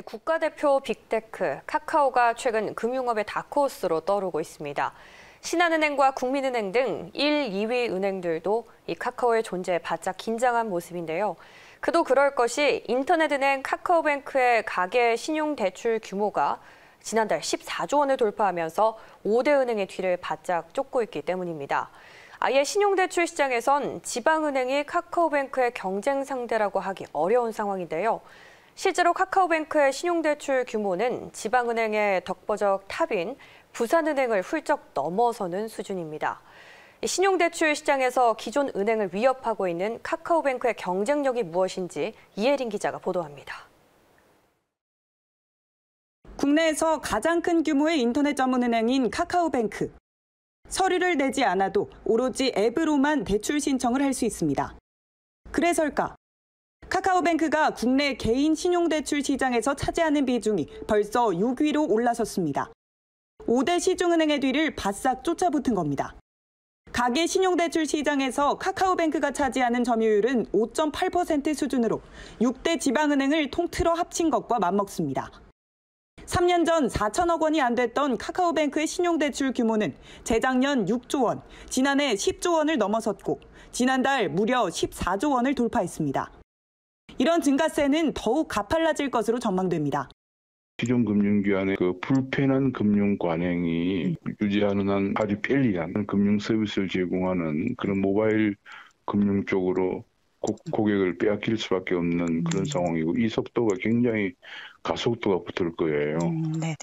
국가대표 빅테크 카카오가 최근 금융업의 다크호스로 떠오르고 있습니다. 신한은행과 국민은행 등 1, 2위 은행들도 이 카카오의 존재에 바짝 긴장한 모습인데요. 그도 그럴 것이 인터넷은행 카카오뱅크의 가계 신용대출 규모가 지난달 14조 원을 돌파하면서 5대 은행의 뒤를 바짝 쫓고 있기 때문입니다. 아예 신용대출 시장에선 지방은행이 카카오뱅크의 경쟁 상대라고 하기 어려운 상황인데요. 실제로 카카오뱅크의 신용대출 규모는 지방은행의 덕버적 탑인 부산은행을 훌쩍 넘어서는 수준입니다. 신용대출 시장에서 기존 은행을 위협하고 있는 카카오뱅크의 경쟁력이 무엇인지 이혜린 기자가 보도합니다. 국내에서 가장 큰 규모의 인터넷 전문은행인 카카오뱅크. 서류를 내지 않아도 오로지 앱으로만 대출 신청을 할 수 있습니다. 그래서일까? 카카오뱅크가 국내 개인 신용대출 시장에서 차지하는 비중이 벌써 6위로 올라섰습니다. 5대 시중은행의 뒤를 바싹 쫓아붙은 겁니다. 가계 신용대출 시장에서 카카오뱅크가 차지하는 점유율은 5.8% 수준으로 6대 지방은행을 통틀어 합친 것과 맞먹습니다. 3년 전 4천억 원이 안 됐던 카카오뱅크의 신용대출 규모는 재작년 6조 원, 지난해 10조 원을 넘어섰고 지난달 무려 14조 원을 돌파했습니다. 이런 증가세는 더욱 가팔라질 것으로 전망됩니다. 기존 금융기관의 불편한 금융 관행이 유지하는 한 아주 편리한 금융 서비스를 제공하는 그런 모바일 금융 쪽으로 고객을 빼앗길 수밖에 없는 그런 상황이고 이 속도가 굉장히 가속도가 붙을 거예요. 네네.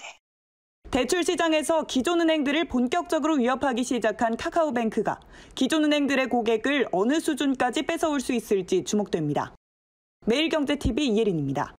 대출 시장에서 기존 은행들을 본격적으로 위협하기 시작한 카카오뱅크가 기존 은행들의 고객을 어느 수준까지 뺏어올 수 있을지 주목됩니다. 매일경제TV 이혜린입니다.